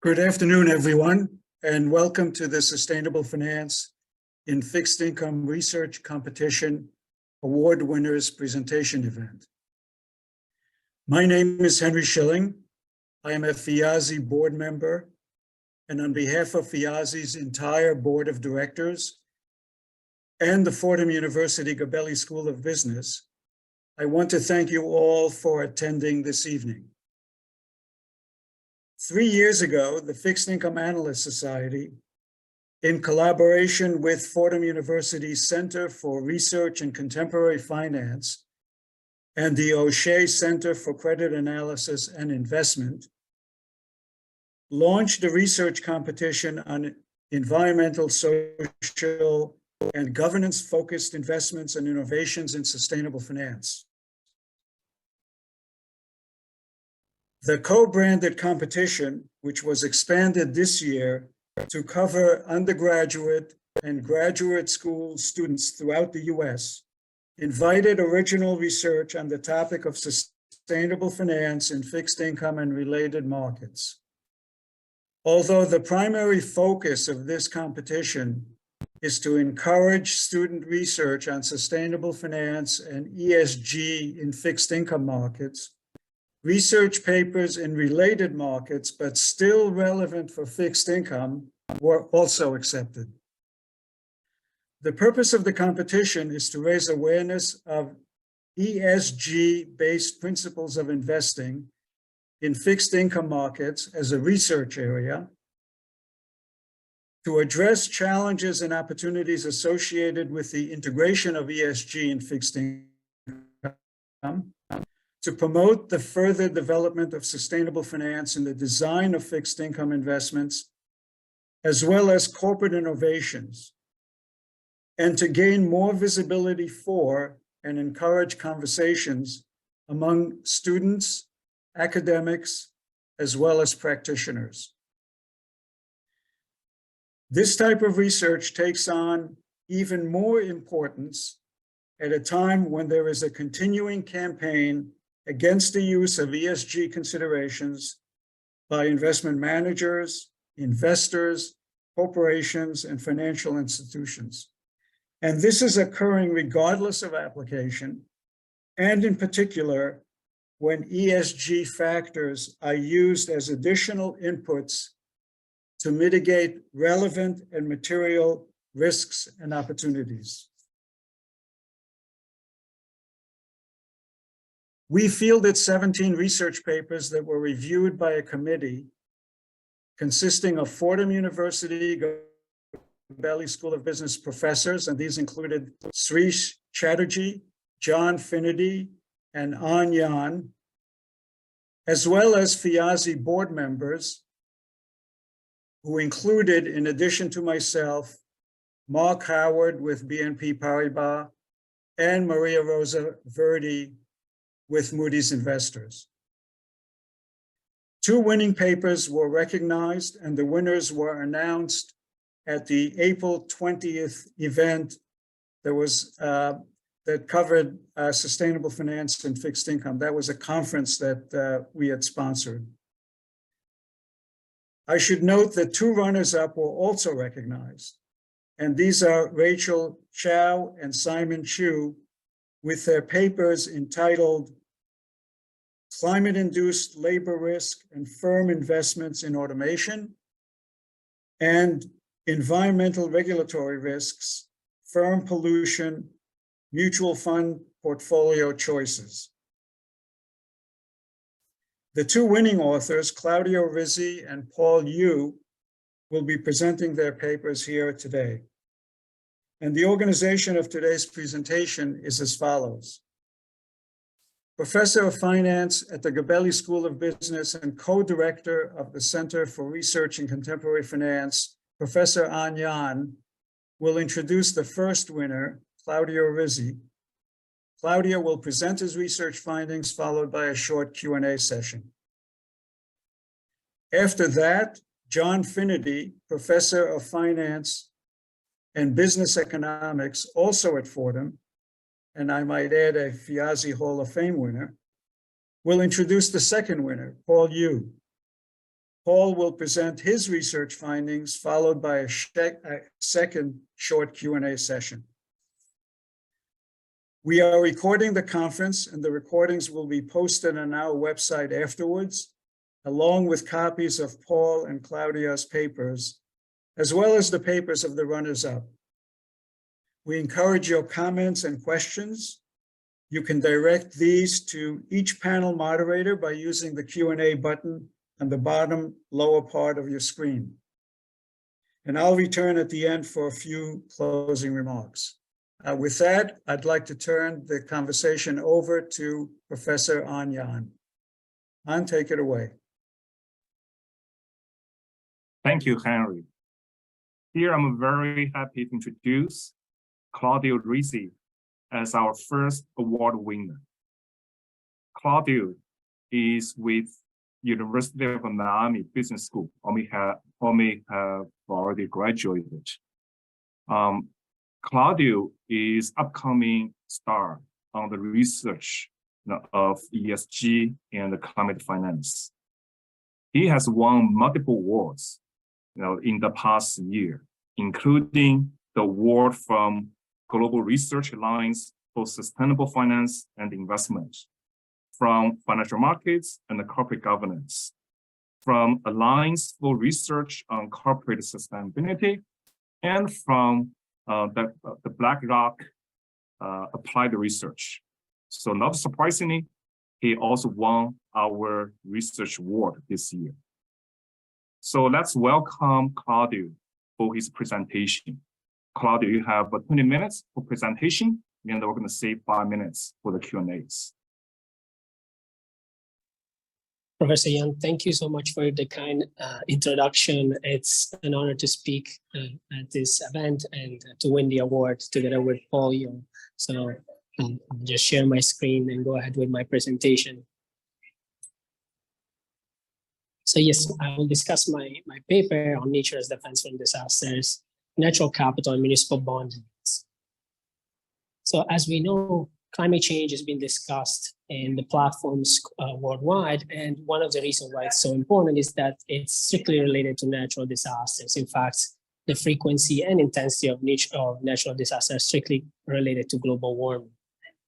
Good afternoon, everyone, and welcome to the Sustainable Finance in Fixed Income Research Competition Award Winners Presentation event. My name is Henry Schilling. I am a FIASI board member, and on behalf of FIASI's entire board of directors and the Fordham University Gabelli School of Business, I want to thank you all for attending this evening. 3 years ago, the Fixed Income Analyst Society, in collaboration with Fordham University's Center for Research in Contemporary Finance and the O'Shea Center for Credit Analysis and Investment, launched a research competition on environmental, social, and governance-focused investments and innovations in sustainable finance. The co-branded competition, which was expanded this year to cover undergraduate and graduate school students throughout the US, invited original research on the topic of sustainable finance in fixed income and related markets. Although the primary focus of this competition is to encourage student research on sustainable finance and ESG in fixed income markets, research papers in related markets, but still relevant for fixed income, were also accepted. The purpose of the competition is to raise awareness of ESG-based principles of investing in fixed income markets as a research area, to address challenges and opportunities associated with the integration of ESG in fixed income, to promote the further development of sustainable finance in the design of fixed income investments, as well as corporate innovations, and to gain more visibility for and encourage conversations among students, academics, as well as practitioners. This type of research takes on even more importance at a time when there is a continuing campaign against the use of ESG considerations by investment managers, investors, corporations, and financial institutions. And this is occurring regardless of application, and in particular, when ESG factors are used as additional inputs to mitigate relevant and material risks and opportunities. We fielded 17 research papers that were reviewed by a committee consisting of Fordham University Gabelli School of Business professors, and these included Srish Chatterjee, John Finnerty, and An Yan, as well as FIASI board members, who included, in addition to myself, Mark Howard with BNP Paribas and Maria Rosa Verdi with Moody's Investors. 2 winning papers were recognized, and the winners were announced at the April 20th event that covered sustainable finance and fixed income. That was a conference that we had sponsored. I should note that 2 runners-up were also recognized, and these are Rachel Chow and Simon Chu with their papers entitled Climate-Induced Labor Risk and Firm Investments in Automation, and Environmental Regulatory Risks, Firm Pollution, Mutual Fund Portfolio Choices. The 2 winning authors, Claudio Rizzi and Paul Yu, will be presenting their papers here today. And the organization of today's presentation is as follows. Professor of Finance at the Gabelli School of Business and co-director of the Center for Research in Contemporary Finance, Professor An Yan, will introduce the first winner, Claudio Rizzi. Claudio will present his research findings, followed by a short Q&A session. After that, John Finnerty, Professor of Finance and Business Economics, also at Fordham, and I might add a FIASI Hall of Fame winner, will introduce the second winner, Paul Yu. Paul will present his research findings, followed by a second short Q&A session. We are recording the conference, and the recordings will be posted on our website afterwards, along with copies of Paul and Claudio's papers, as well as the papers of the runners-up. We encourage your comments and questions. You can direct these to each panel moderator by using the Q&A button on the bottom lower part of your screen. And I'll return at the end for a few closing remarks. With that, I'd like to turn the conversation over to Professor An Yan. An, take it away. Thank you, Henry. Here, I'm very happy to introduce Claudio Rizzi as our first award winner. Claudio is with University of Miami Business School, or may have already graduated. Claudio is upcoming star on the research of ESG and climate finance. He has won multiple awards in the past year, including the award from Global Research Alliance for Sustainable Finance and Investment, from Financial Markets and Corporate Governance, from Alliance for Research on Corporate Sustainability, and from the BlackRock Applied Research. So not surprisingly, he also won our research award this year. So let's welcome Claudio for his presentation. Claudio, you have 20 minutes for presentation, and we're going to save 5 minutes for the Q&As. Professor Yan, thank you so much for the kind introduction. It's an honor to speak at this event and to win the award together with Paul Young. So I'll just share my screen and go ahead with my presentation. So yes, I will discuss my paper on nature as defense from disasters, natural capital and municipal bonds. So as we know, climate change has been discussed in the platforms worldwide. And one of the reasons why it's so important is that it's strictly related to natural disasters. In fact, the frequency and intensity of natural disasters are strictly related to global warming.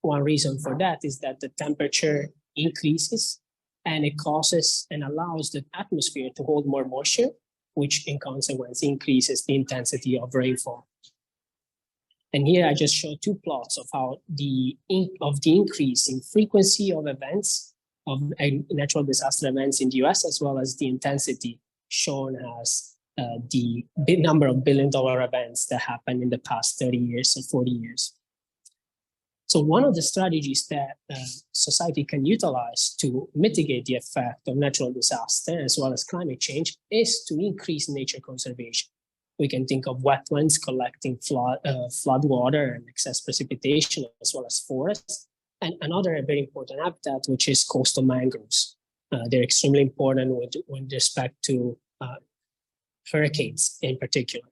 One reason for that is that the temperature increases and it causes and allows the atmosphere to hold more moisture, which in consequence increases the intensity of rainfall. And here I just show two plots of how the increase in frequency of events, of natural disaster events in the US, as well as the intensity shown as the big number of billion-dollar events that happened in the past 30 years or 40 years. So one of the strategies that society can utilize to mitigate the effect of natural disaster as well as climate change is to increase nature conservation. We can think of wetlands collecting flood water and excess precipitation, as well as forests, and another very important habitat, which is coastal mangroves. They're extremely important with respect to hurricanes in particular.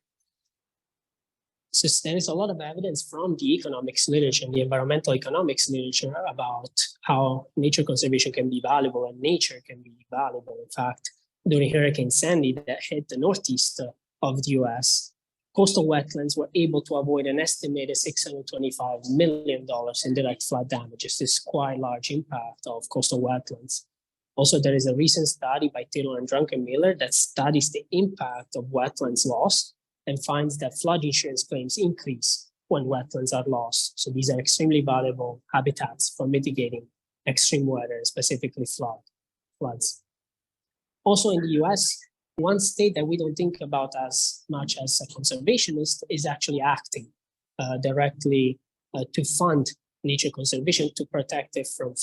So there is a lot of evidence from the economics literature and the environmental economics literature about how nature conservation can be valuable and nature can be valuable. In fact, during Hurricane Sandy that hit the northeast of the US, coastal wetlands were able to avoid an estimated $625 million in direct flood damages. This is quite a large impact of coastal wetlands. Also, there is a recent study by Taylor and Druckenmiller that studies the impact of wetlands loss and finds that flood insurance claims increase when wetlands are lost. So these are extremely valuable habitats for mitigating extreme weather, specifically floods. Also in the US, one state that we don't think about as much as a conservationist is actually acting directly to fund nature conservation to protect it from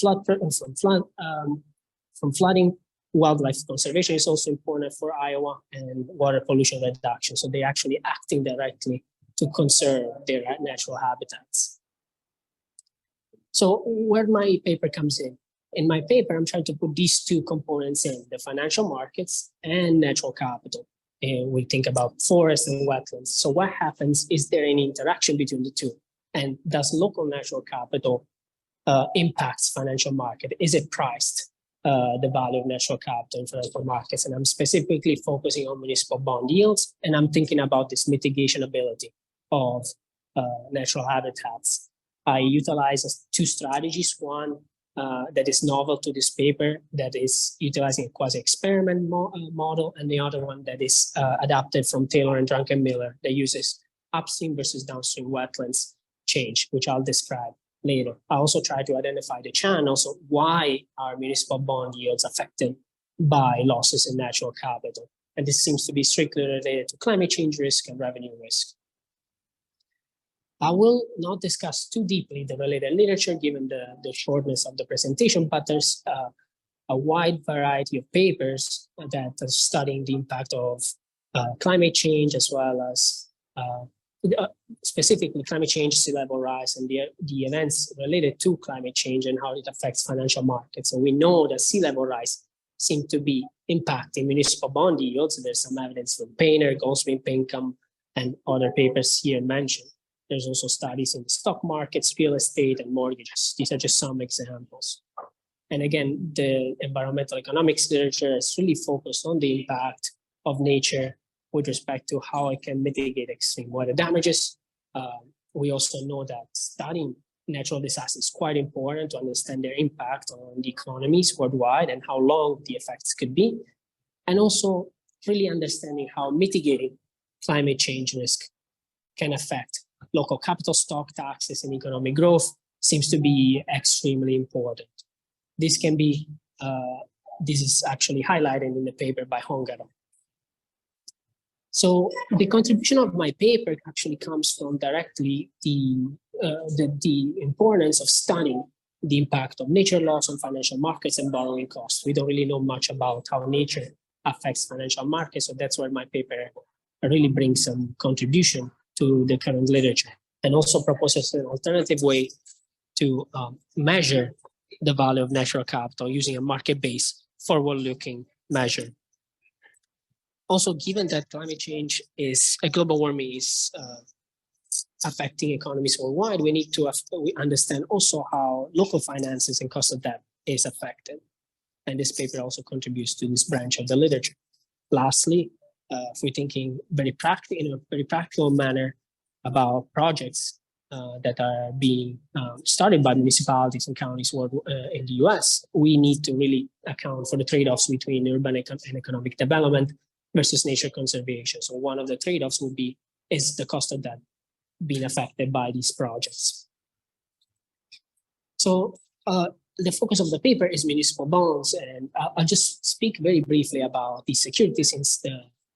flooding. Wildlife conservation is also important for Iowa and water pollution reduction. So they're actually acting directly to conserve their natural habitats. So where my paper comes in. In my paper, I'm trying to put these two components in, the financial markets and natural capital. And we think about forests and wetlands. So what happens? Is there any interaction between the two? And does local natural capital impacts financial market? Is it priced the value of natural capital in financial markets. And I'm specifically focusing on municipal bond yields, and I'm thinking about this mitigation ability of natural habitats. I utilize two strategies. One that is novel to this paper, that is utilizing a quasi-experiment model, and the other one that is adapted from Taylor and Drunckenmiller that uses upstream versus downstream wetlands change, which I'll describe later. I also try to identify the channels of why are municipal bond yields affected by losses in natural capital. And this seems to be strictly related to climate change risk and revenue risk. I will not discuss too deeply the related literature given the shortness of the presentation, but there's a wide variety of papers that are studying the impact of climate change, as well as specifically climate change, sea level rise, and the events related to climate change and how it affects financial markets. And we know that sea level rise seems to be impacting municipal bond yields. There's some evidence from Painter, Goldsmith, Pinkham, and other papers here mentioned. There's also studies in the stock markets, real estate, and mortgages. These are just some examples. And again, the environmental economics literature is really focused on the impact of nature with respect to how it can mitigate extreme weather damages. We also know that studying natural disasters is quite important to understand their impact on the economies worldwide and how long the effects could be. And also really understanding how mitigating climate change risk can affect local capital stock, taxes, and economic growth seems to be extremely important. This can be, this is actually highlighted in the paper by Hongaro. So the contribution of my paper actually comes from directly the importance of studying the impact of nature loss on financial markets and borrowing costs. We don't really know much about how nature affects financial markets, so that's where my paper really brings some contribution to the current literature, and also proposes an alternative way to measure the value of natural capital using a market-based, forward-looking measure. Also, given that climate change is, global warming is affecting economies worldwide, we need to understand also how local finances and cost of debt is affected. And this paper also contributes to this branch of the literature. Lastly, if we're thinking in a very practical manner about projects that are being started by municipalities and counties in the US, we need to really account for the trade-offs between urban and economic development versus nature conservation. So one of the trade-offs would be, is the cost of debt being affected by these projects? So the focus of the paper is municipal bonds, and I'll just speak very briefly about these securities, since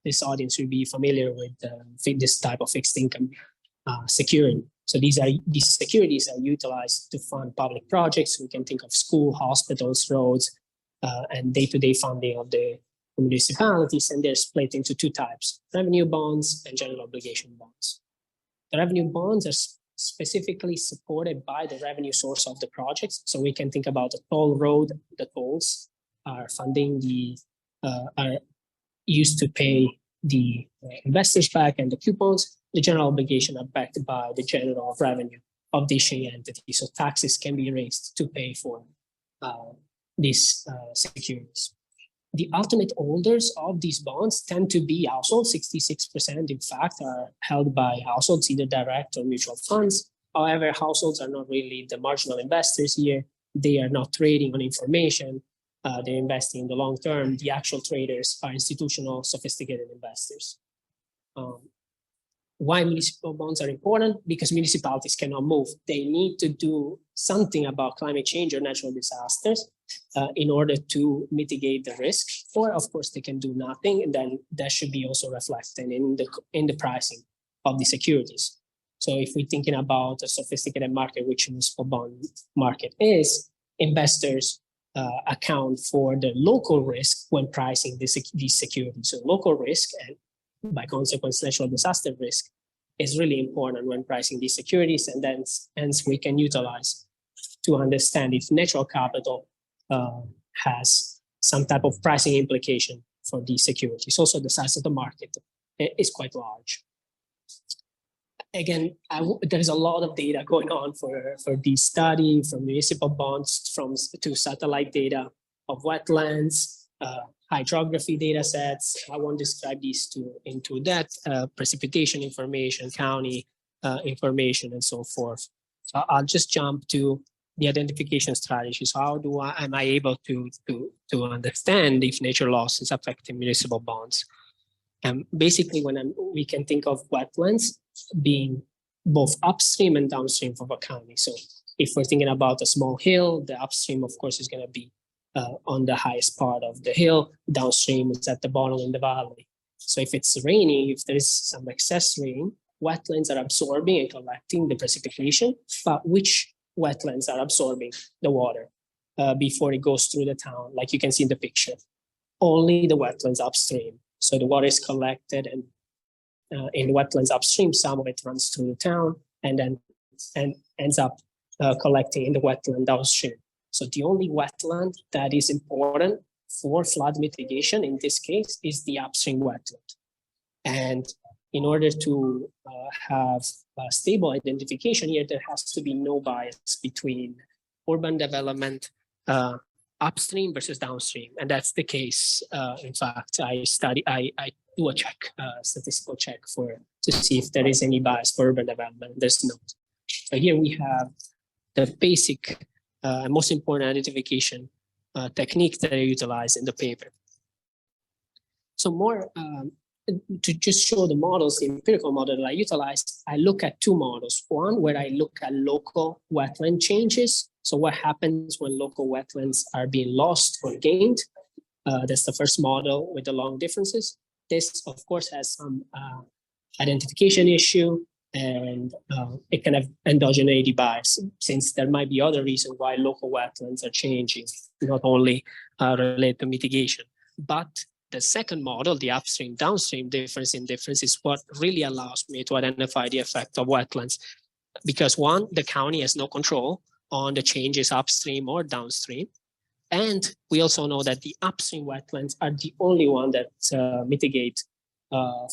this audience will be familiar with this type of fixed income security. So these securities are utilized to fund public projects. We can think of school, hospitals, roads, and day-to-day funding of the municipalities, and they're split into two types: revenue bonds and general obligation bonds. The revenue bonds are specifically supported by the revenue source of the projects. So we can think about a toll road. The tolls are funding are used to pay the investors back, and the coupons, the general obligation, are backed by the general revenue of the issuing entity. So taxes can be raised to pay for these securities. The ultimate holders of these bonds tend to be households. 66%, in fact, are held by households, either direct or mutual funds. However, households are not really the marginal investors here. They are not trading on information. They're investing in the long term. The actual traders are institutional, sophisticated investors. Why municipal bonds are important? Because municipalities cannot move. They need to do something about climate change or natural disasters in order to mitigate the risk. Or, of course, they can do nothing, and then that should be also reflected in the pricing of the securities. So if we're thinking about a sophisticated market, which municipal bond market is, investors account for the local risk when pricing these securities. So local risk, and by consequence, natural disaster risk, is really important when pricing these securities, and then hence we can utilize to understand if natural capital has some type of pricing implication for these securities. Also, the size of the market is quite large. Again, there is a lot of data going on for this study, from municipal bonds to satellite data of wetlands, hydrography data sets. I won't describe these into that, precipitation information, county information, and so forth. So I'll just jump to the identification strategies. How am I able to understand if nature loss is affecting municipal bonds? And basically, we can think of wetlands being both upstream and downstream of a county. So if we're thinking about a small hill, the upstream, of course, is going to be on the highest part of the hill. Downstream is at the bottom in the valley. So if it's raining, if there is some excess rain, wetlands are absorbing and collecting the precipitation, but which wetlands are absorbing the water before it goes through the town, like you can see in the picture? Only the wetlands upstream. So the water is collected and in the wetlands upstream, some of it runs through the town and then ends up collecting in the wetland downstream. So the only wetland that is important for flood mitigation in this case is the upstream wetland. And in order to have a stable identification here, there has to be no bias between urban development upstream versus downstream. And that's the case. In fact, I do a check, statistical check to see if there is any bias for urban development. There's not. So here we have the basic, most important identification technique that I utilize in the paper. So more, to just show the models, the empirical model that I utilize, I look at two models. One, where I look at local wetland changes. So what happens when local wetlands are being lost or gained? That's the first model with the long differences. This, of course, has some identification issue, and it can have endogeneity bias, since there might be other reasons why local wetlands are changing, not only related to mitigation. But the second model, the upstream downstream difference in difference, is what really allows me to identify the effect of wetlands. Because one, the county has no control on the changes upstream or downstream. And we also know that the upstream wetlands are the only one that mitigate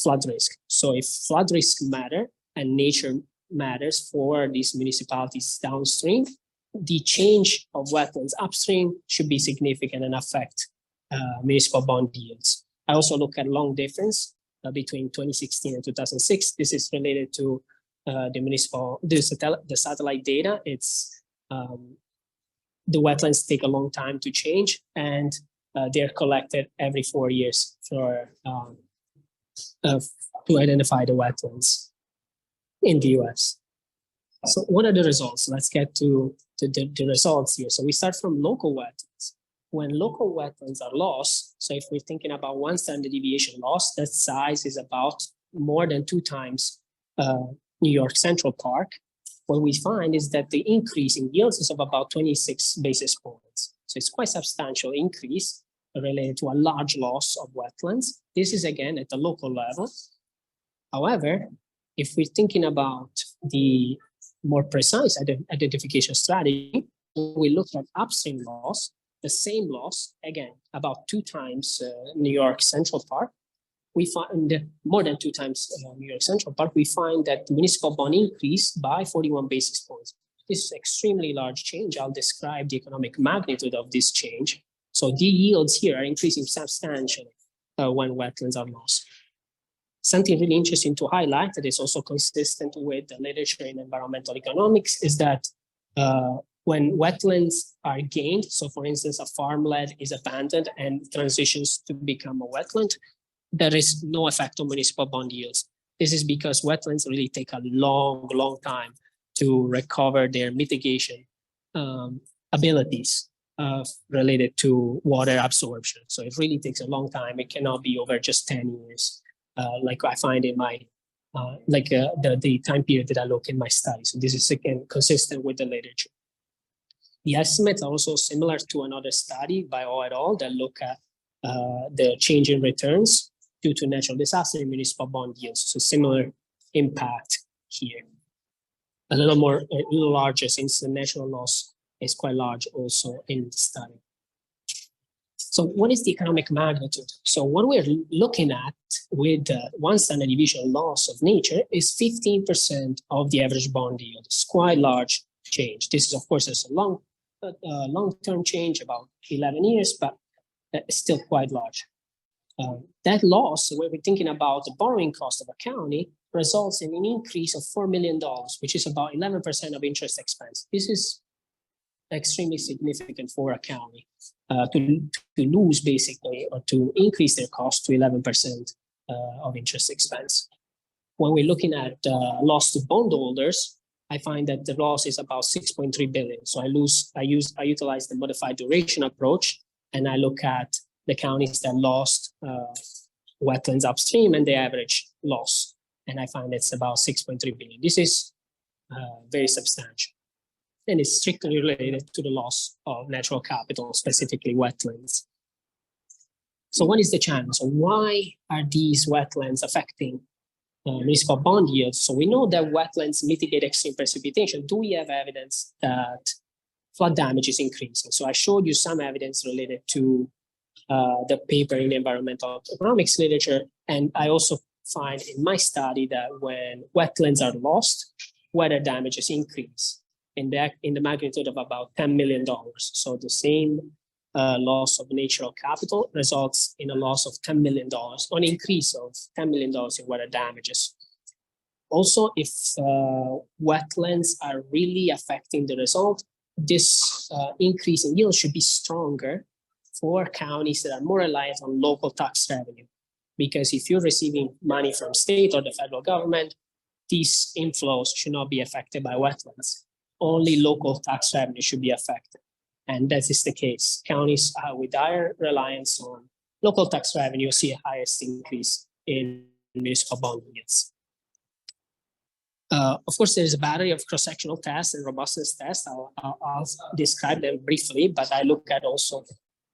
flood risk. So if flood risk matter and nature matters for these municipalities downstream, the change of wetlands upstream should be significant and affect municipal bond yields. I also look at long difference between 2016 and 2006. This is related to the satellite data. It's the wetlands take a long time to change, and they're collected every 4 years to identify the wetlands in the US. So what are the results? Let's get to the results here. So we start from local wetlands. When local wetlands are lost, so if we're thinking about 1 standard deviation loss, that size is about more than 2 times New York Central Park. What we find is that the increase in yields is of about 26 basis points. So it's quite substantial increase related to a large loss of wetlands. This is again at the local level. However, if we're thinking about the more precise identification strategy, we look at upstream loss, the same loss, again, about 2 times New York Central Park. We find more than 2 times New York Central Park. We find that the municipal bond increased by 41 basis points. This is extremely large change. I'll describe the economic magnitude of this change. So the yields here are increasing substantially when wetlands are lost. Something really interesting to highlight that is also consistent with the literature in environmental economics is that when wetlands are gained, so for instance, a farmland is abandoned and transitions to become a wetland, there is no effect on municipal bond yields. This is because wetlands really take a long, long time to recover their mitigation abilities related to water absorption. So it really takes a long time. It cannot be over just 10 years, like I find in my, the time period that I look in my study. So this is again consistent with the literature. The estimates are also similar to another study by O et al. That look at the change in returns due to natural disaster in municipal bond yields. So similar impact here. A little larger, since the natural loss is quite large also in the study. So what is the economic magnitude? So what we're looking at with 1 standard deviation loss of nature is 15% of the average bond yield. It's quite large change. This is, of course, as a long long-term change, about 11 years, but still quite large. That loss, when we're thinking about the borrowing cost of a county, results in an increase of $4 million, which is about 11% of interest expense. This is extremely significant for a county to lose basically, or to increase their cost to 11% of interest expense. When we're looking at loss to bondholders, I find that the loss is about 6.3 billion. So I utilize the modified duration approach, and I look at the counties that lost wetlands upstream and the average loss. And I find it's about 6.3 billion. This is very substantial. And it's strictly related to the loss of natural capital, specifically wetlands. So what is the challenge? So why are these wetlands affecting municipal bond yields? So we know that wetlands mitigate extreme precipitation. Do we have evidence that flood damage is increasing? So I showed you some evidence related to the paper in the environmental economics literature. And I also find in my study that when wetlands are lost, weather damages increase in the magnitude of about $10 million. So the same loss of natural capital results in a loss of $10 million, or an increase of $10 million in weather damages. Also, if wetlands are really affecting the result, this increase in yield should be stronger for counties that are more reliant on local tax revenue. Because if you're receiving money from state or the federal government, these inflows should not be affected by wetlands. Only local tax revenue should be affected. And that is the case. Counties with higher reliance on local tax revenue see a highest increase in municipal bond yields. Of course, there is a battery of cross-sectional tests and robustness tests. I'll describe them briefly, but I look at also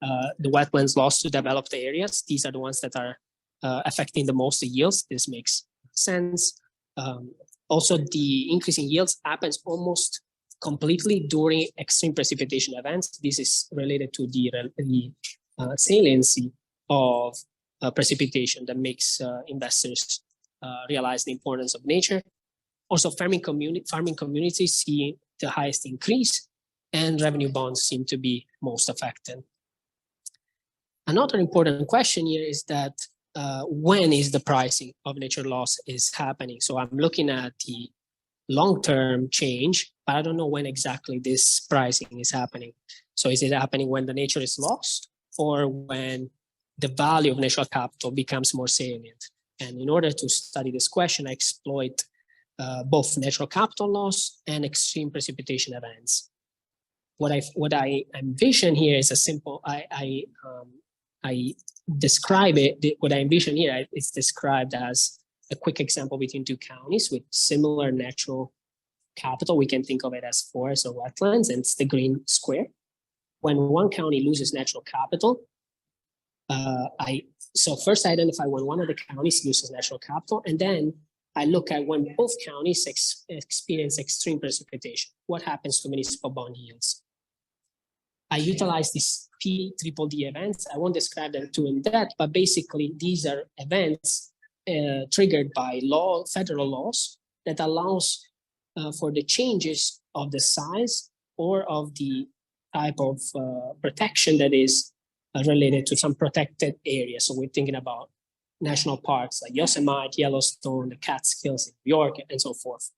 the wetlands lost to developed areas. These are the ones that are affecting the most the yields. This makes sense. Also, the increase in yields happens almost completely during extreme precipitation events. This is related to the saliency of precipitation that makes investors realize the importance of nature. Also, farming communities see the highest increase, and revenue bonds seem to be most affected. Another important question here is that when is the pricing of nature loss is happening? So I'm looking at the long-term change, but I don't know when exactly this pricing is happening. So is it happening when the nature is lost, or when the value of natural capital becomes more salient? And in order to study this question, I exploit both natural capital loss and extreme precipitation events. What I envision here is a simple, I describe it, what I envision here is described as a quick example between two counties with similar natural capital. We can think of it as forests or wetlands, and it's the green square. When one county loses natural capital, so first I identify when one of the counties loses natural capital, and then I look at when both counties experience extreme precipitation. What happens to municipal bond yields? I utilize these P.D. events. I won't describe them too in depth, but basically these are events triggered by federal laws that allows for the changes of the size or of the type of protection that is related to some protected area. So we're thinking about national parks like Yosemite, Yellowstone, the Catskills in New York, and so forth.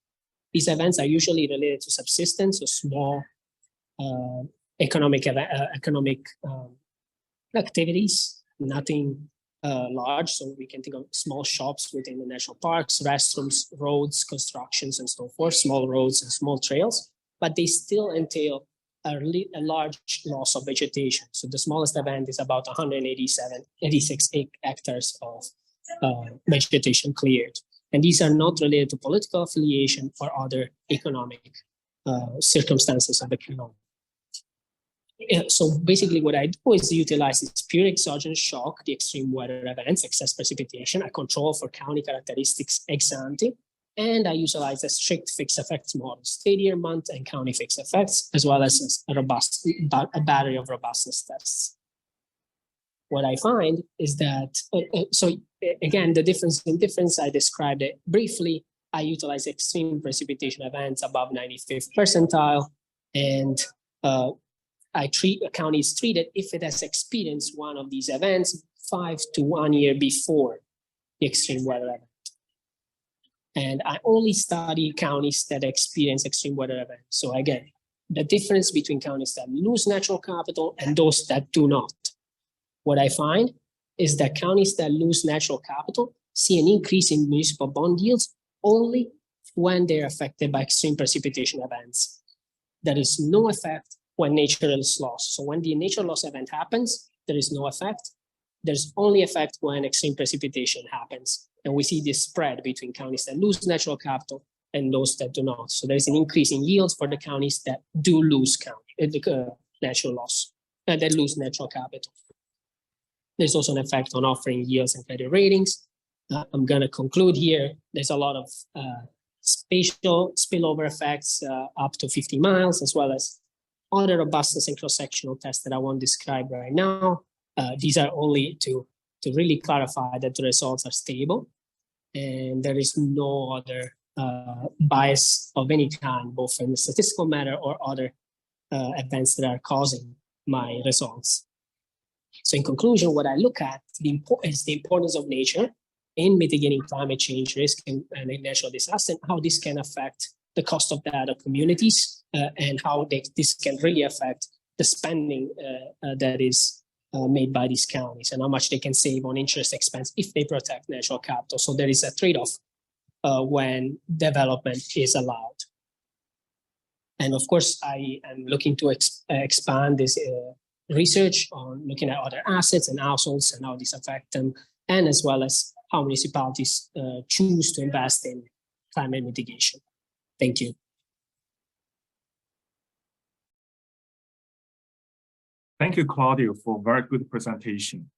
These events are usually related to subsistence or small economic activities, nothing large. So we can think of small shops within the national parks, restrooms, roads, constructions, and so forth, small roads and small trails, but they still entail a large loss of vegetation. So the smallest event is about 86 hectares of vegetation cleared. And these are not related to political affiliation or other economic circumstances of the county. So basically what I do is utilize this pure exogenous shock, the extreme weather events, excess precipitation, I control for county characteristics ex ante, and I utilize a strict fixed effects model, state year, month, and county fixed effects, as well as a battery of robustness tests. What I find is that, so again, the difference in difference, I described it briefly. I utilize extreme precipitation events above 95th percentile, and a county is treated if it has experienced one of these events 5 to 1 year before the extreme weather event. And I only study counties that experience extreme weather events. So again, the difference between counties that lose natural capital and those that do not. What I find is that counties that lose natural capital see an increase in municipal bond yields only when they're affected by extreme precipitation events. There is no effect when nature is lost. So when the nature loss event happens, there is no effect. There's only effect when extreme precipitation happens. And we see this spread between counties that lose natural capital and those that do not. So there's an increase in yields for the counties that do lose natural loss, that lose natural capital. There's also an effect on offering yields and credit ratings. I'm going to conclude here. There's a lot of spatial spillover effects up to 50 miles, as well as other robustness and cross-sectional tests that I won't describe right now. These are only to really clarify that the results are stable and there is no other bias of any kind, both in the statistical matter or other events that are causing my results. So in conclusion, what I look at is the importance of nature in mitigating climate change risk and natural disaster, and how this can affect the cost of data communities and how this can really affect the spending that is made by these counties and how much they can save on interest expense if they protect natural capital. So there is a trade-off when development is allowed. And of course, I am looking to expand this research on looking at other assets and households and how these affect them, and as well as how municipalities choose to invest in climate mitigation. Thank you. Thank you, Claudio, for a very good presentation.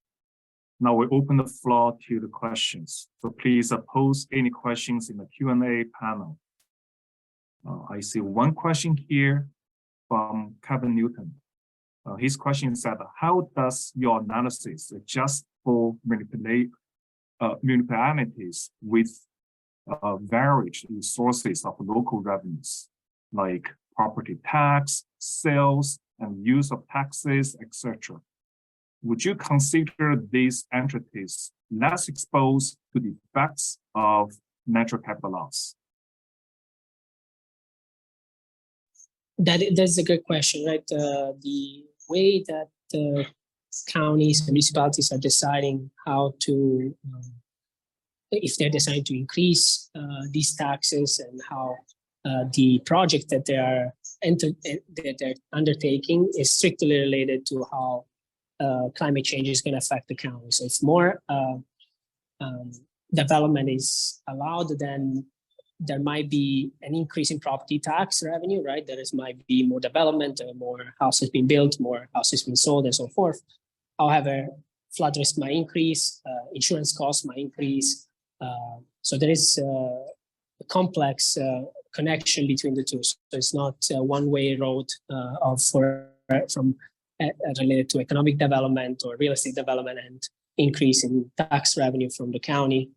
Now we open the floor to the questions. So please pose any questions in the Q&A panel. I see one question here from Kevin Newton. His question is that, how does your analysis adjust for municipalities with varied sources of local revenues, like property tax, sales, and use of taxes, etc.? Would you consider these entities less exposed to the effects of natural capital loss? That's a good question, right? The way that counties and municipalities are deciding how to, if they're deciding to increase these taxes, and how the project that they're undertaking is strictly related to how climate change is going to affect the county. So if more development is allowed, then there might be an increase in property tax revenue, right? Might be more development, more houses being built, more houses being sold, and so forth. However, flood risk might increase, insurance costs might increase. So there is a complex connection between the two. So it's not a one-way road related to economic development or real estate development and increase in tax revenue from the county.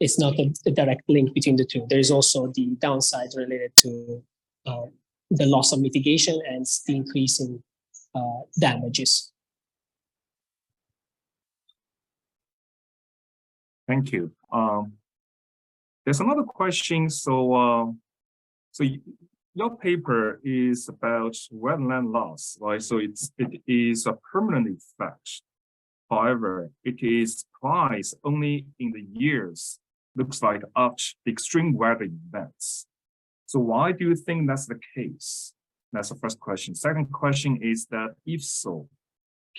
It's not a direct link between the two. There is also the downside related to the loss of mitigation and the increase in damages. Thank you. There's another question. So your paper is about wetland loss, right? So it is a permanent effect. However, it is priced only in the years, looks like, after the extreme weather events. So why do you think that's the case? That's the first question. Second question is that, if so,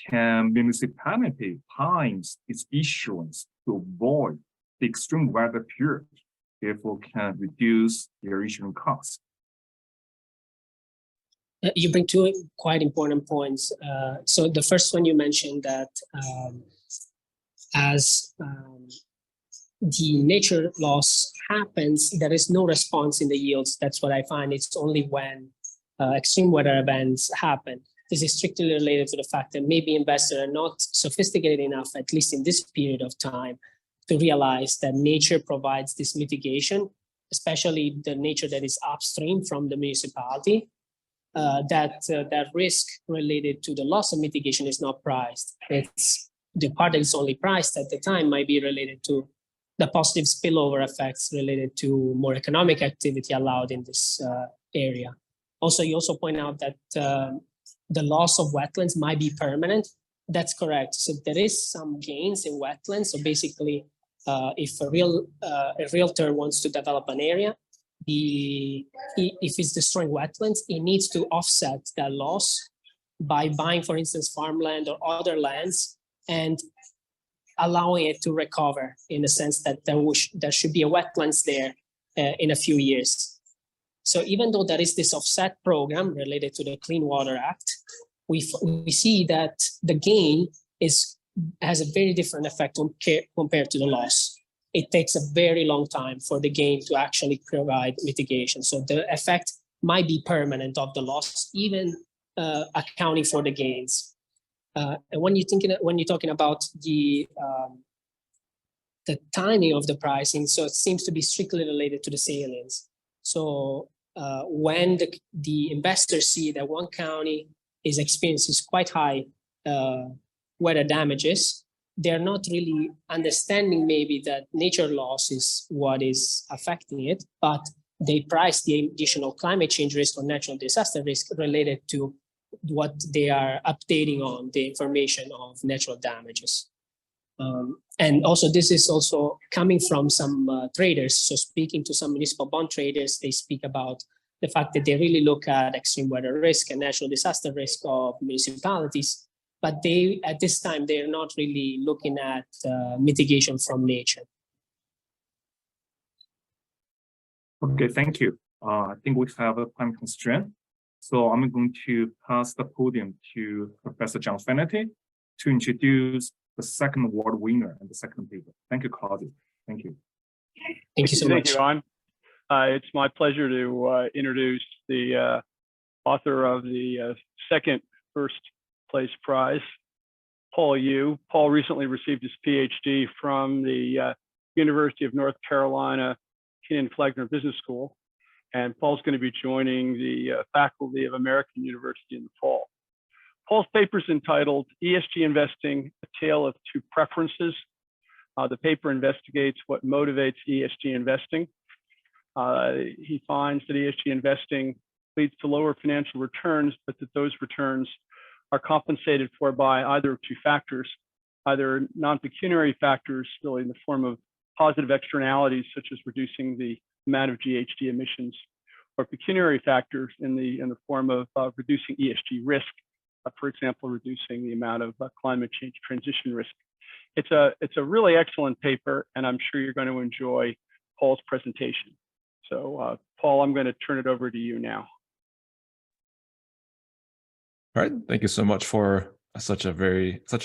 can municipality time its issuance to avoid the extreme weather period, therefore can reduce their issuing costs? You bring two quite important points. So the first one, you mentioned that as the nature loss happens, there is no response in the yields. That's what I find. It's only when extreme weather events happen. This is strictly related to the fact that maybe investors are not sophisticated enough, at least in this period of time, to realize that nature provides this mitigation, especially the nature that is upstream from the municipality. that risk related to the loss of mitigation is not priced. It's the part that is only priced at the time might be related to the positive spillover effects related to more economic activity allowed in this area. Also, you also point out that the loss of wetlands might be permanent. That's correct. So there is some gains in wetlands. So basically, if a realtor wants to develop an area, if it's destroying wetlands, it needs to offset that loss by buying, for instance, farmland or other lands and allowing it to recover in the sense that there should be a wetlands there in a few years. So even though there is this offset program related to the Clean Water Act, we see that the gain has a very different effect compared to the loss. It takes a very long time for the gain to actually provide mitigation. So the effect might be permanent of the loss, even accounting for the gains. And when you're talking about the timing of the pricing, so it seems to be strictly related to the salience. So when the investors see that one county is experiencing quite high weather damages, they're not really understanding maybe that nature loss is what is affecting it, but they price the additional climate change risk or natural disaster risk related to what they are updating on the information of natural damages. And also this is also coming from some traders. So speaking to some municipal bond traders, they speak about the fact that they really look at extreme weather risk and natural disaster risk of municipalities, but at this time, they're not really looking at mitigation from nature. Okay, thank you. I think we have a time constraint. So I'm going to pass the podium to Professor John Fennerty to introduce the second award winner and the second paper. Thank you, Claudio. Thank you. Thank you so much. Thank you, Juan. It's my pleasure to introduce the author of the second first place prize, Paul Yu. Paul recently received his Ph.D. from the University of North Carolina Kenan-Flagler Business School, and Paul's going to be joining the faculty of American University in the fall. Paul's paper is entitled ESG Investing, A Tale of Two Preferences. The paper investigates what motivates ESG investing. He finds that ESG investing leads to lower financial returns, but that those returns are compensated for by either of two factors, either non-pecuniary factors, really in the form of positive externalities, such as reducing the amount of GHG emissions, or pecuniary factors in the form of reducing ESG risk, for example, reducing the amount of climate change transition risk. It's a really excellent paper, and I'm sure you're going to enjoy Paul's presentation. So, Paul, I'm going to turn it over to you now. All right, thank you so much for such a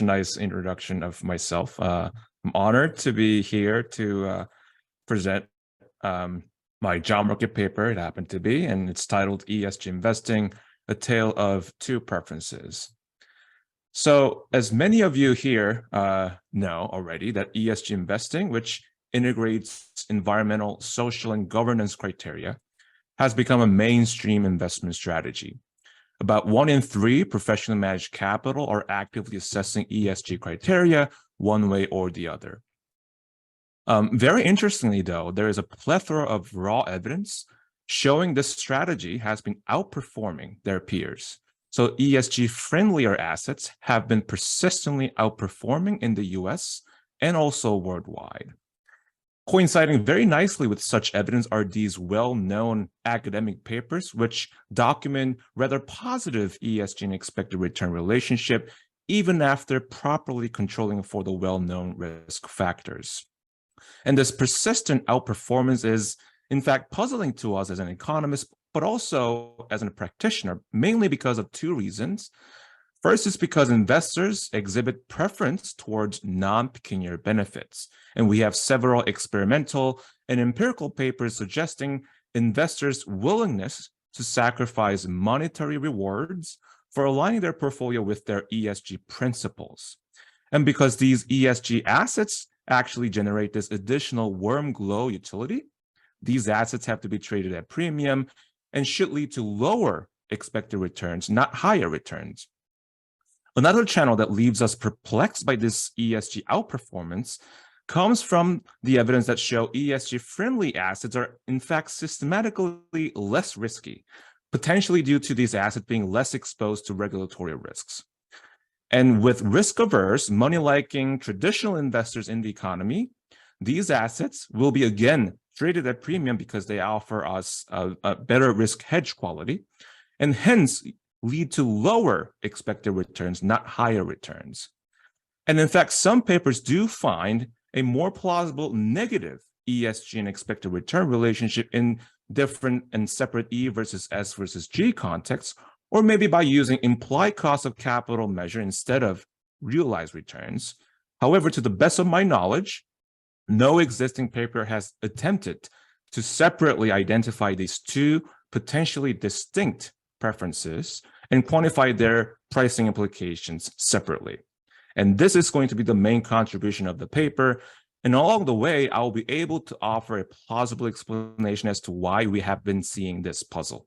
nice introduction of myself. I'm honored to be here to present my job market paper. It happened to be, and it's titled ESG Investing, A Tale of Two Preferences. So as many of you here know already, that ESG investing, which integrates environmental, social, and governance criteria, has become a mainstream investment strategy. About 1 in 3 professionally managed capital are actively assessing ESG criteria one way or the other. Very interestingly, though, there is a plethora of raw evidence showing this strategy has been outperforming their peers. So ESG-friendlier assets have been persistently outperforming in the US and also worldwide. Coinciding very nicely with such evidence are these well-known academic papers, which document rather positive ESG and expected return relationship, even after properly controlling for the well-known risk factors. And this persistent outperformance is, in fact, puzzling to us as an economist, but also as a practitioner, mainly because of 2 reasons. First is because investors exhibit preference towards non-pecuniary benefits. And we have several experimental and empirical papers suggesting investors' willingness to sacrifice monetary rewards for aligning their portfolio with their ESG principles. And because these ESG assets actually generate this additional warm glow utility, these assets have to be traded at premium and should lead to lower expected returns, not higher returns. Another channel that leaves us perplexed by this ESG outperformance comes from the evidence that show ESG-friendly assets are in fact systematically less risky, potentially due to these assets being less exposed to regulatory risks. And with risk-averse, money-liking traditional investors in the economy, these assets will be again traded at premium because they offer us a better risk hedge quality, and hence lead to lower expected returns, not higher returns. And in fact, some papers do find a more plausible negative ESG and expected return relationship in different and separate E versus S versus G contexts, or maybe by using implied cost of capital measure instead of realized returns. However, to the best of my knowledge, no existing paper has attempted to separately identify these two potentially distinct preferences and quantify their pricing implications separately. And this is going to be the main contribution of the paper. And along the way, I will be able to offer a plausible explanation as to why we have been seeing this puzzle.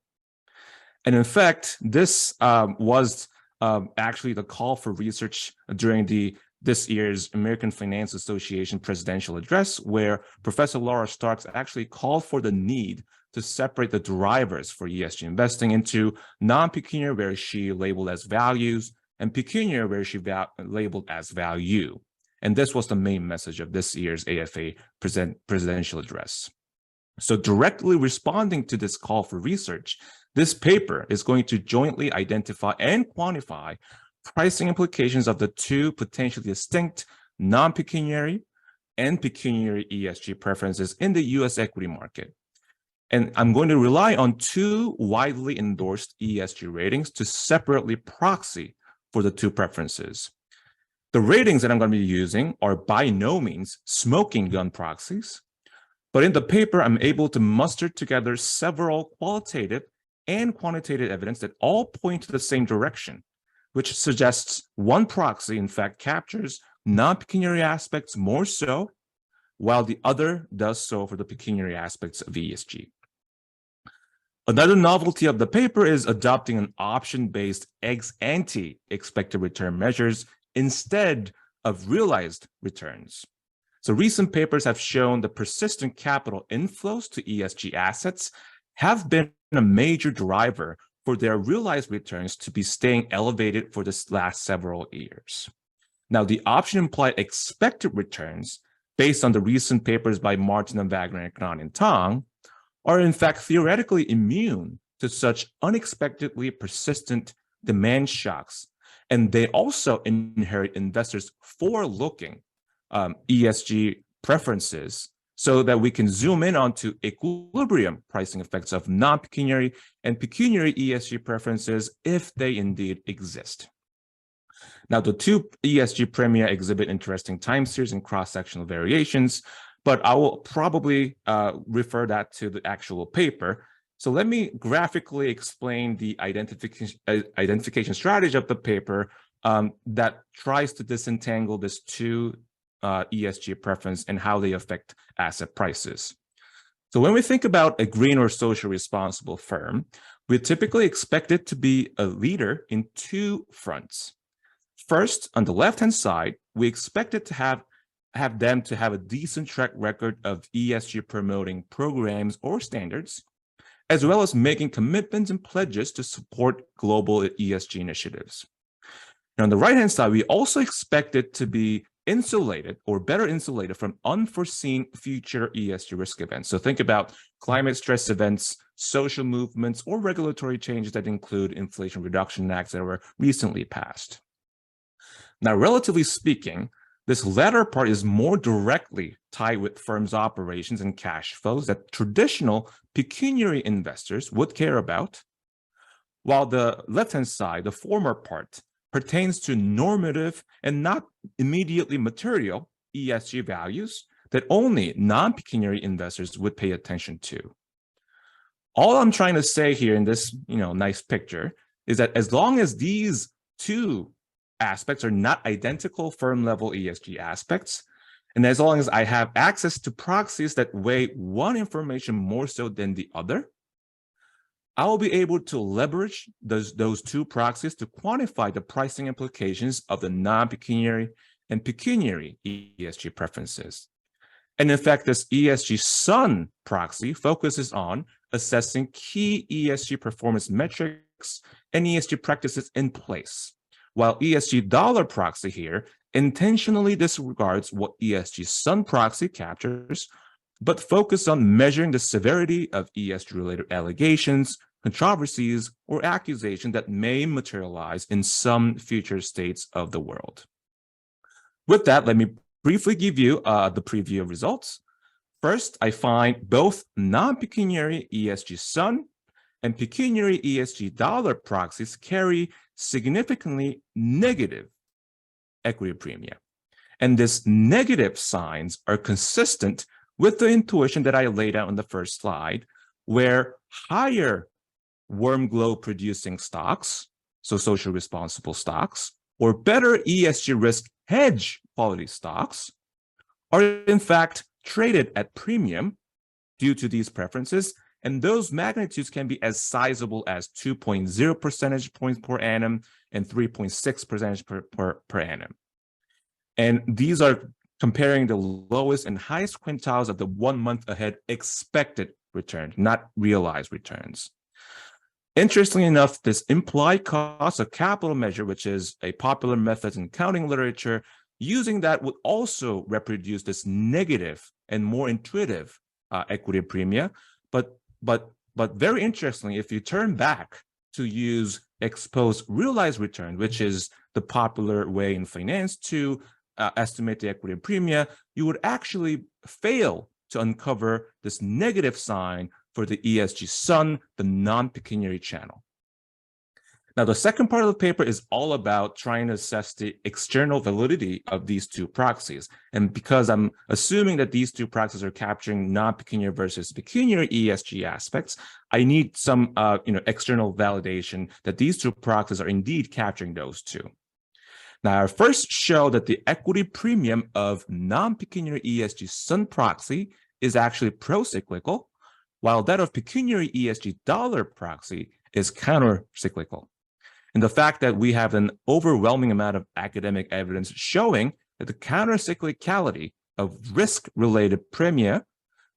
And in fact, this was actually the call for research during this year's American Finance Association presidential address, where Professor Laura Starks actually called for the need to separate the drivers for ESG investing into non-pecuniary, where she labeled as values, and pecuniary, where she labeled as value. And this was the main message of this year's AFA presidential address. So directly responding to this call for research, this paper is going to jointly identify and quantify pricing implications of the two potentially distinct non-pecuniary and pecuniary ESG preferences in the US equity market. And I'm going to rely on two widely endorsed ESG ratings to separately proxy for the two preferences. The ratings that I'm going to be using are by no means smoking gun proxies, but in the paper, I'm able to muster together several qualitative and quantitative evidence that all point to the same direction, which suggests one proxy, in fact, captures non-pecuniary aspects more so, while the other does so for the pecuniary aspects of ESG. Another novelty of the paper is adopting an option-based ex-ante expected return measures instead of realized returns. So recent papers have shown the persistent capital inflows to ESG assets have been a major driver for their realized returns to be staying elevated for the last several years. Now, the option implied expected returns based on the recent papers by Martin and Wagner and Kenan and Tang are in fact theoretically immune to such unexpectedly persistent demand shocks. And they also inherit investors' forward-looking ESG preferences so that we can zoom in onto equilibrium pricing effects of non-pecuniary and pecuniary ESG preferences if they indeed exist. Now, the two ESG premia exhibit interesting time series and cross-sectional variations, but I will probably refer that to the actual paper. So let me graphically explain the identification strategy of the paper that tries to disentangle these two ESG preference and how they affect asset prices. So when we think about a green or socially responsible firm, we typically expect it to be a leader in two fronts. First, on the left-hand side, we expect it to have them to have a decent track record of ESG promoting programs or standards, as well as making commitments and pledges to support global ESG initiatives. And on the right-hand side, we also expect it to be insulated or better insulated from unforeseen future ESG risk events. So think about climate stress events, social movements, or regulatory changes that include Inflation Reduction Acts that were recently passed. Now, relatively speaking, this latter part is more directly tied with firms' operations and cash flows that traditional pecuniary investors would care about, while the left-hand side, the former part, pertains to normative and not immediately material ESG values that only non-pecuniary investors would pay attention to. All I'm trying to say here in this nice picture is that as long as these two aspects are not identical firm-level ESG aspects, and as long as I have access to proxies that weigh one information more so than the other, I will be able to leverage those two proxies to quantify the pricing implications of the non-pecuniary and pecuniary ESG preferences. And in fact, this ESG Sun proxy focuses on assessing key ESG performance metrics and ESG practices in place, while ESG Dollar proxy here intentionally disregards what ESG Sun proxy captures, but focus on measuring the severity of ESG-related allegations, controversies, or accusations that may materialize in some future states of the world. With that, let me briefly give you the preview of results. First, I find both non-pecuniary ESG Sun and pecuniary ESG Dollar proxies carry significantly negative equity premia. And these negative signs are consistent with the intuition that I laid out on the first slide, where higher worm glow producing stocks, so social responsible stocks, or better ESG risk hedge quality stocks are in fact traded at premium due to these preferences, and those magnitudes can be as sizable as 2.0 percentage points per annum and 3.6 percentage per annum. And these are comparing the lowest and highest quintiles of the 1 month ahead expected return, not realized returns. Interestingly enough, this implied cost of capital measure, which is a popular method in accounting literature, using that would also reproduce this negative and more intuitive equity premia. But very interestingly, if you turn back to use exposed realized return, which is the popular way in finance to estimate the equity premia, you would actually fail to uncover this negative sign for the ESG Sun, the non-pecuniary channel. Now, the second part of the paper is all about trying to assess the external validity of these two proxies. And because I'm assuming that these two proxies are capturing non-pecuniary versus pecuniary ESG aspects, I need some external validation that these two proxies are indeed capturing those two. Now, I first show that the equity premium of non-pecuniary ESG Sun proxy is actually pro-cyclical, while that of pecuniary ESG Dollar proxy is counter-cyclical. And the fact that we have an overwhelming amount of academic evidence showing that the counter-cyclicality of risk-related premia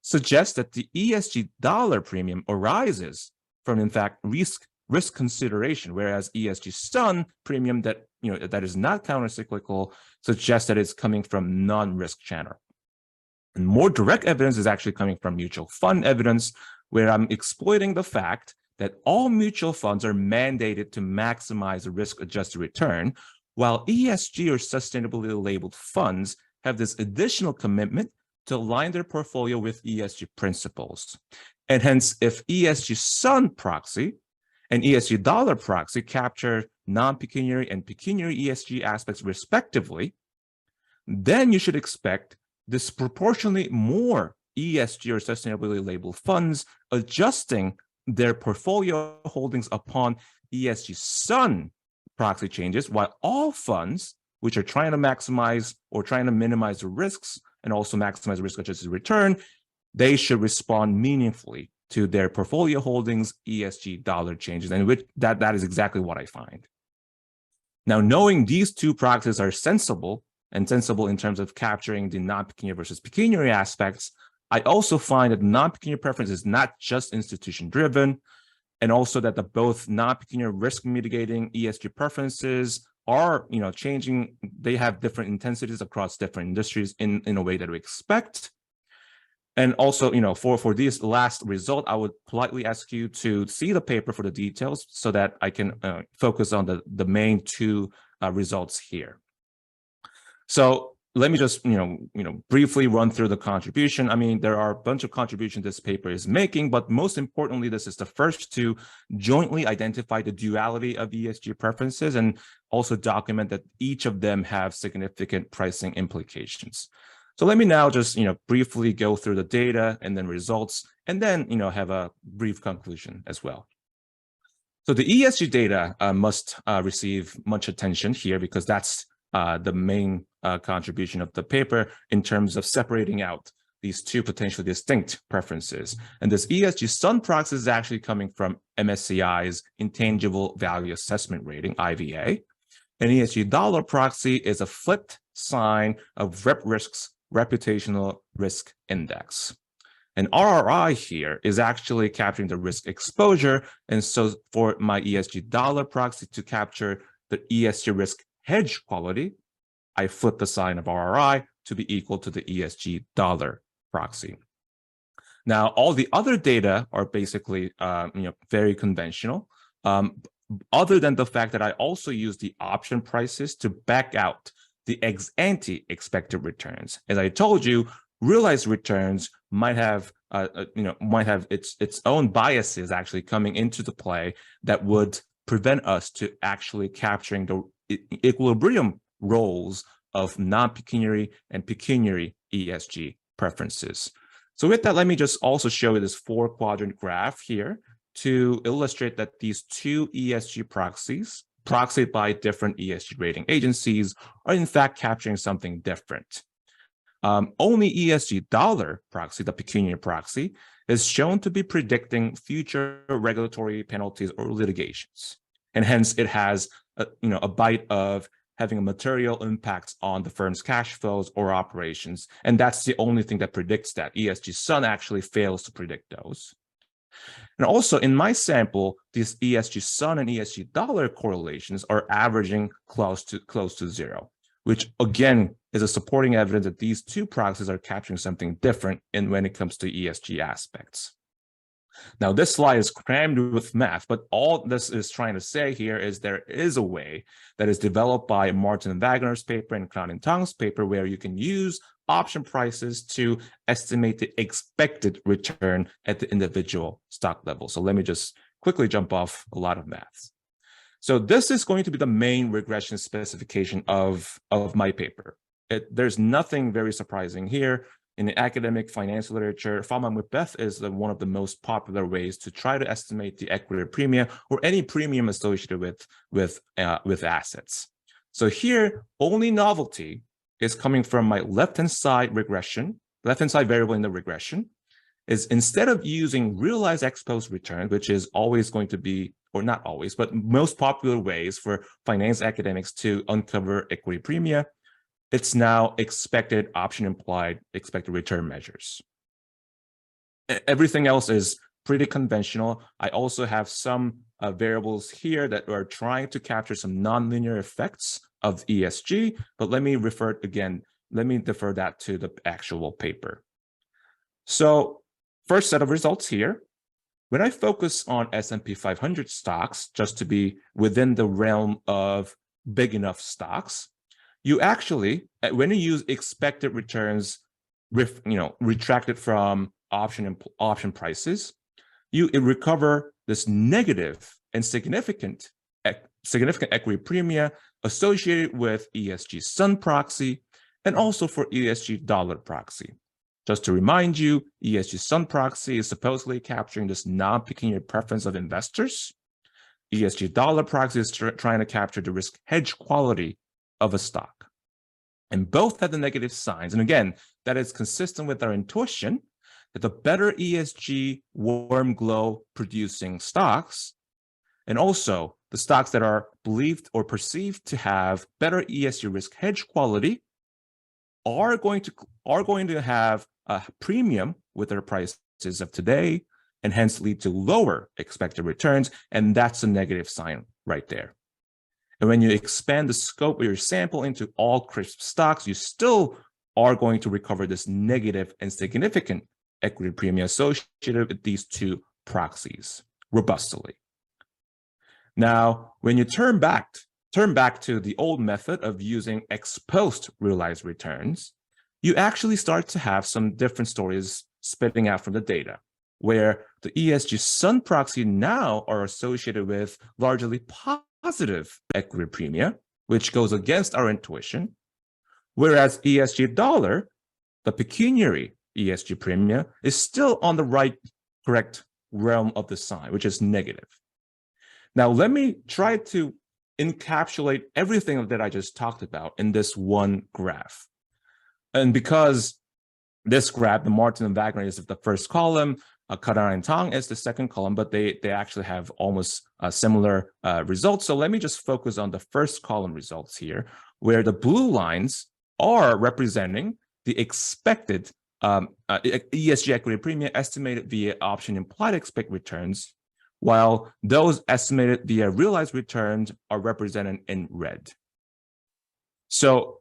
suggests that the ESG Dollar premium arises from, in fact, risk consideration, whereas ESG Sun premium that is not counter-cyclical suggests that it's coming from non-risk channel. And more direct evidence is actually coming from mutual fund evidence, where I'm exploiting the fact that all mutual funds are mandated to maximize the risk-adjusted return, while ESG or sustainability labeled funds have this additional commitment to align their portfolio with ESG principles. And hence, if ESG Sun proxy and ESG Dollar proxy capture non-pecuniary and pecuniary ESG aspects respectively, then you should expect disproportionately more ESG or sustainability labeled funds adjusting their portfolio holdings upon ESG Sun proxy changes, while all funds which are trying to maximize or trying to minimize the risks and also maximize the risk-adjusted return, they should respond meaningfully to their portfolio holdings ESG Dollar changes, and that is exactly what I find. Now, knowing these two proxies are sensible in terms of capturing the non-pecuniary versus pecuniary aspects, I also find that non-pecuniary preference is not just institution-driven, and also that the both non-pecuniary risk mitigating ESG preferences are changing. They have different intensities across different industries in a way that we expect. And also, for this last result, I would politely ask you to see the paper for the details so that I can focus on the main two results here. So let me just, briefly run through the contribution. I mean, there are a bunch of contributions this paper is making, but most importantly, this is the first to jointly identify the duality of ESG preferences and also document that each of them have significant pricing implications. So let me now just, briefly go through the data and then results, and then, have a brief conclusion as well. So the ESG data must receive much attention here because that's the main contribution of the paper in terms of separating out these two potentially distinct preferences. And this ESG Sun proxy is actually coming from MSCI's Intangible Value Assessment Rating, IVA. An ESG dollar proxy is a flipped sign of RepRisk's Reputational Risk Index. And RRI here is actually capturing the risk exposure. And so for my ESG dollar proxy to capture the ESG risk hedge quality, I flip the sign of RRI to be equal to the ESG dollar proxy. Now, all the other data are basically very conventional, other than the fact that I also use the option prices to back out the ex-ante expected returns. As I told you, realized returns might have its own biases actually coming into the play that would prevent us to actually capturing the equilibrium roles of non-pecuniary and pecuniary ESG preferences. So with that, let me just also show you this 4-quadrant graph here to illustrate that these two ESG proxies, proxied by different ESG rating agencies, are in fact capturing something different. Only ESG dollar proxy, the pecuniary proxy, is shown to be predicting future regulatory penalties or litigations. And hence it has a bite of having a material impact on the firm's cash flows or operations. And that's the only thing that predicts that. ESG Sun actually fails to predict those. And also in my sample, these ESG Sun and ESG dollar correlations are averaging close to zero, which again is a supporting evidence that these two proxies are capturing something different when it comes to ESG aspects. Now, this slide is crammed with math, but all this is trying to say here is there is a way that is developed by Martin and Wagner's paper and Clown and Tong's paper where you can use option prices to estimate the expected return at the individual stock level. So let me just quickly jump off a lot of maths. So this is going to be the main regression specification of my paper. There's nothing very surprising here. In the academic finance literature, Fama-Macbeth is one of the most popular ways to try to estimate the equity premium or any premium associated with assets. So here, only novelty is coming from my left-hand side regression, left-hand side variable in the regression, is instead of using realized ex-post return, which is always going to be, or not always, but most popular ways for finance academics to uncover equity premia, it's now expected option implied expected return measures. Everything else is pretty conventional. I also have some variables here that are trying to capture some nonlinear effects of ESG, but let me defer that to the actual paper. So first set of results here. When I focus on S&P 500 stocks, just to be within the realm of big enough stocks, you actually, when you use expected returns, retracted from option prices, you recover this negative and significant equity premia associated with ESG Sun proxy and also for ESG dollar proxy. Just to remind you, ESG Sun proxy is supposedly capturing this non-pecuniary preference of investors. ESG dollar proxy is trying to capture the risk hedge quality of a stock. And both have the negative signs. And again, that is consistent with our intuition that the better ESG warm glow producing stocks, and also the stocks that are believed or perceived to have better ESG risk hedge quality are going to have a premium with their prices of today and hence lead to lower expected returns. And that's a negative sign right there. And when you expand the scope of your sample into all crisp stocks, you still are going to recover this negative and significant equity premium associated with these two proxies robustly. Now, when you turn back to the old method of using ex-post realized returns, you actually start to have some different stories spitting out from the data, where the ESG Sun proxy now are associated with largely positive equity premia, which goes against our intuition, whereas ESG dollar, the pecuniary ESG premia, is still on the correct realm of the sign, which is negative. Now, let me try to encapsulate everything that I just talked about in this one graph. And because This graph, the Martin and Wagner is the first column, Karan and Tang is the second column, but they actually have almost similar results. So let me just focus on the first column results here, where the blue lines are representing the expected ESG equity premium estimated via option implied expected returns, while those estimated via realized returns are represented in red. So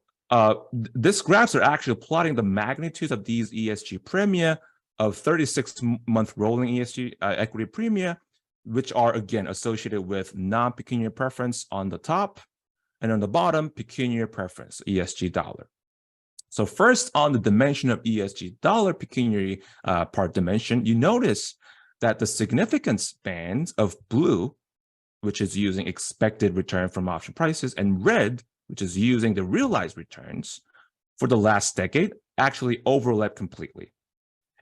these graphs are actually plotting the magnitudes of these ESG premia of 36-month rolling ESG equity premia, which are again associated with non-pecuniary preference on the top, and on the bottom, pecuniary preference, ESG dollar. So first, on the dimension of ESG dollar pecuniary part dimension, you notice that the significance bands of blue, which is using expected return from option prices, and red, which is using the realized returns for the last decade, actually overlap completely.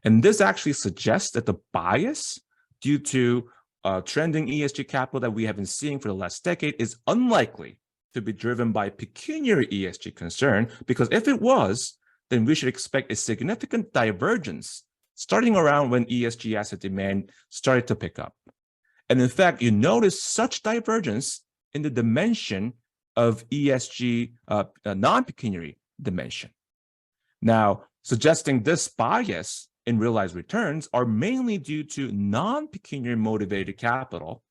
And this actually suggests that the bias due to trending ESG capital that we have been seeing for the last decade is unlikely to be driven by pecuniary ESG concern, because if it was, then we should expect a significant divergence starting around when ESG asset demand started to pick up. And in fact, you notice such divergence in the dimension of ESG non-pecuniary dimension. Now, suggesting this bias in realized returns are mainly due to non-pecuniary motivated capital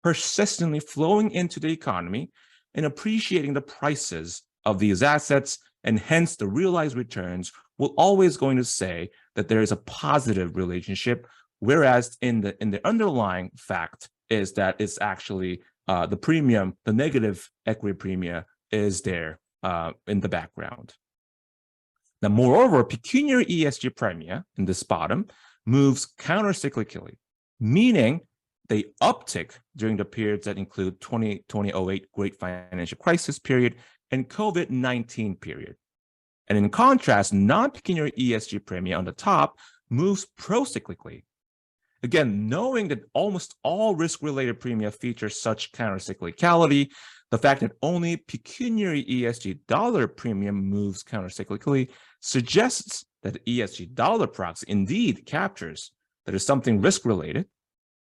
persistently flowing into the economy and appreciating the prices of these assets, and hence the realized returns will always going to say that there is a positive relationship, whereas in the underlying fact is that it's actually the premium, the negative equity premium is there in the background. Now, moreover, pecuniary ESG premia in this bottom moves countercyclically, meaning they uptick during the periods that include 2008 Great Financial Crisis period and COVID-19 period. And in contrast, non-pecuniary ESG premia on the top moves procyclically. Again, knowing that almost all risk-related premia feature such countercyclicality, the fact that only pecuniary ESG dollar premium moves countercyclically suggests that the ESG dollar proxy indeed captures that is something risk-related,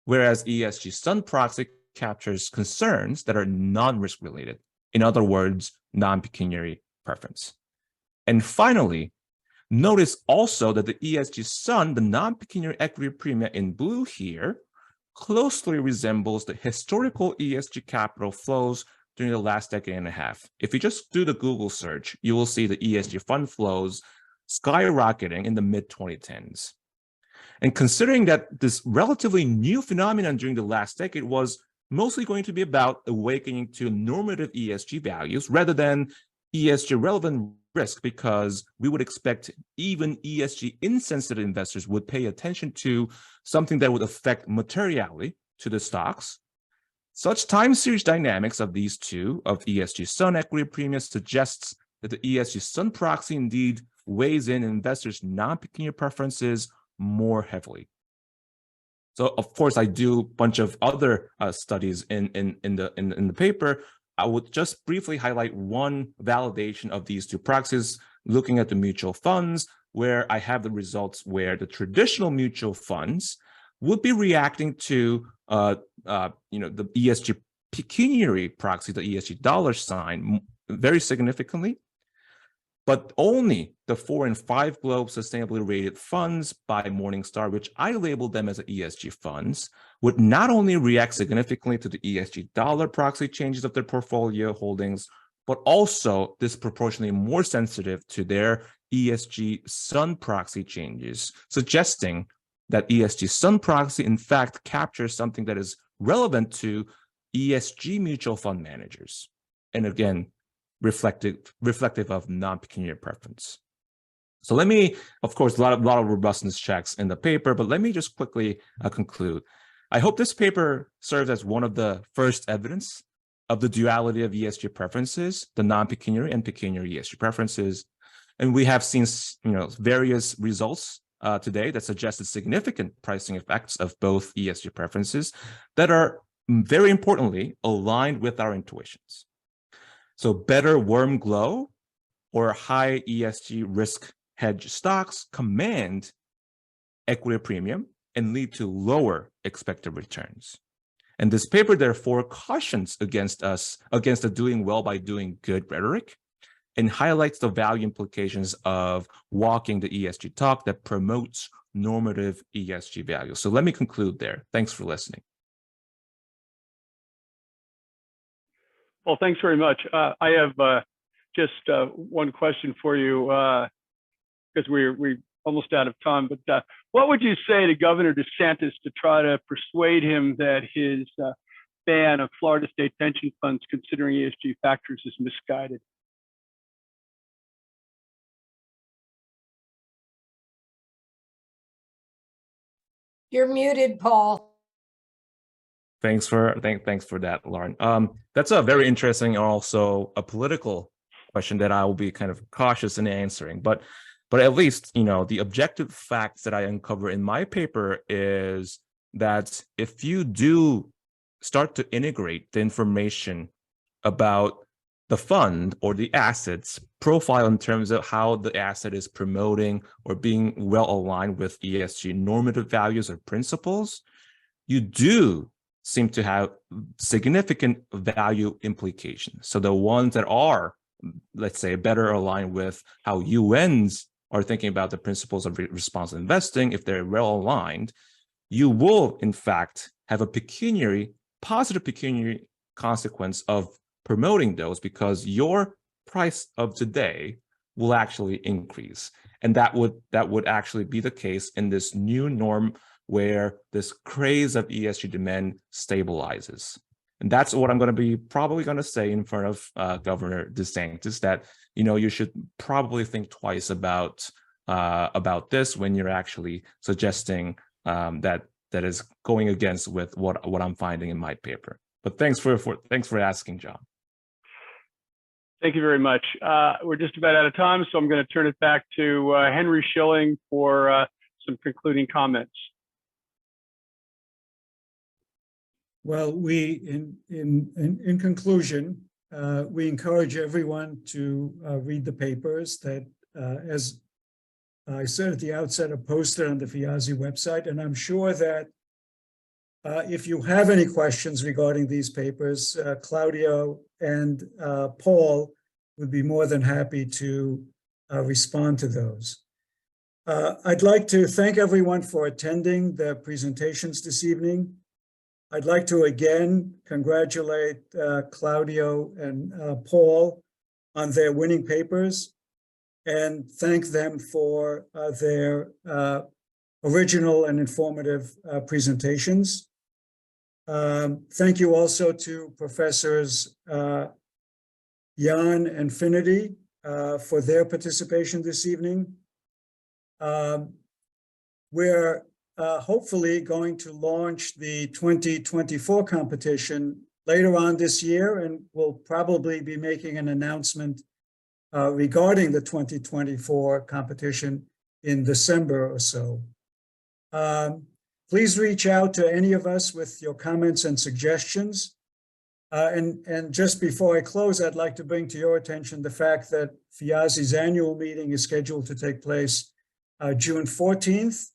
whereas ESG Sun proxy captures concerns that are non-risk related. In other words, non-pecuniary preference. And finally, notice also that the ESG Sun, the non-pecuniary equity premium in blue here, closely resembles the historical ESG capital flows during the last decade and a half. If you just do the Google search, you will see the ESG fund flows skyrocketing in the mid-2010s. And considering that this relatively new phenomenon during the last decade was mostly going to be about awakening to normative ESG values rather than ESG relevant risk, because we would expect even ESG insensitive investors would pay attention to something that would affect materiality to the stocks. Such time series dynamics of these two, of ESG Sun equity premium, suggests that the ESG Sun proxy indeed weighs in investors' non-pecuniary preferences more heavily. So, of course, I do a bunch of other studies in the paper. I would just briefly highlight one validation of these two proxies, looking at the mutual funds, where I have the results where the traditional mutual funds would be reacting to the ESG pecuniary proxy, the ESG dollar sign, very significantly. But only the 4 and 5 Globe sustainably rated funds by Morningstar, which I labeled them as ESG funds, would not only react significantly to the ESG dollar proxy changes of their portfolio holdings, but also disproportionately more sensitive to their ESG Sun proxy changes, suggesting that ESG Sun proxy, in fact, captures something that is relevant to ESG mutual fund managers. And again, reflective of non-pecuniary preference. So let me, of course, a lot of robustness checks in the paper, but let me just quickly conclude. I hope this paper serves as one of the first evidence of the duality of ESG preferences, the non-pecuniary and pecuniary ESG preferences. And we have seen, various results today that suggested significant pricing effects of both ESG preferences that are very importantly aligned with our intuitions. So better warm glow or high ESG risk hedge stocks command equity premium and lead to lower expected returns. And this paper therefore cautions against the doing well by doing good rhetoric and highlights the value implications of walking the ESG talk that promotes normative ESG values. So let me conclude there. Thanks for listening. Well, thanks very much. I have just one question for you because we're almost out of time. But what would you say to Governor DeSantis to try to persuade him that his ban of Florida state pension funds considering ESG factors is misguided? You're muted, Paul. Thanks for that, Lauren. That's a very interesting and also a political question that I will be kind of cautious in answering. But at least, the objective facts that I uncover in my paper is that if you do start to integrate the information about the fund or the assets profile in terms of how the asset is promoting or being well aligned with ESG normative values or principles, you do seem to have significant value implications. So the ones that are, let's say, better aligned with how UNs are thinking about the principles of responsible investing, if they're well aligned, you will, in fact, have a positive pecuniary consequence of promoting those because your price of today will actually increase. And that would actually be the case in this new norm where this craze of ESG demand stabilizes. And that's what I'm going to be probably going to say in front of Governor DeSantis, that you should probably think twice about this when you're actually suggesting that is going against with what I'm finding in my paper. But thanks for asking, John. Thank you very much. We're just about out of time, so I'm going to turn it back to Henry Schilling for some concluding comments. Well, in conclusion, we encourage everyone to read the papers that, as I said at the outset, are posted on the FIASI website. And I'm sure that if you have any questions regarding these papers, Claudio and Paul would be more than happy to respond to those. I'd like to thank everyone for attending the presentations this evening. I'd like to again congratulate Claudio and Paul on their winning papers and thank them for their original and informative presentations. Thank you also to Professors Jan and Finity for their participation this evening. We're hopefully going to launch the 2024 competition later on this year, and we'll probably be making an announcement regarding the 2024 competition in December or so. Please reach out to any of us with your comments and suggestions. And just before I close, I'd like to bring to your attention the fact that FIASI's annual meeting is scheduled to take place June 14th.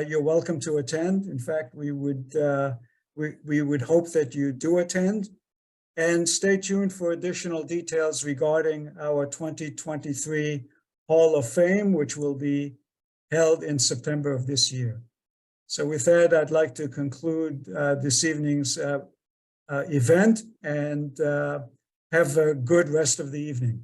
You're welcome to attend. In fact, we would hope that you do attend. And stay tuned for additional details regarding our 2023 Hall of Fame, which will be held in September of this year. So with that, I'd like to conclude this evening's event and have a good rest of the evening.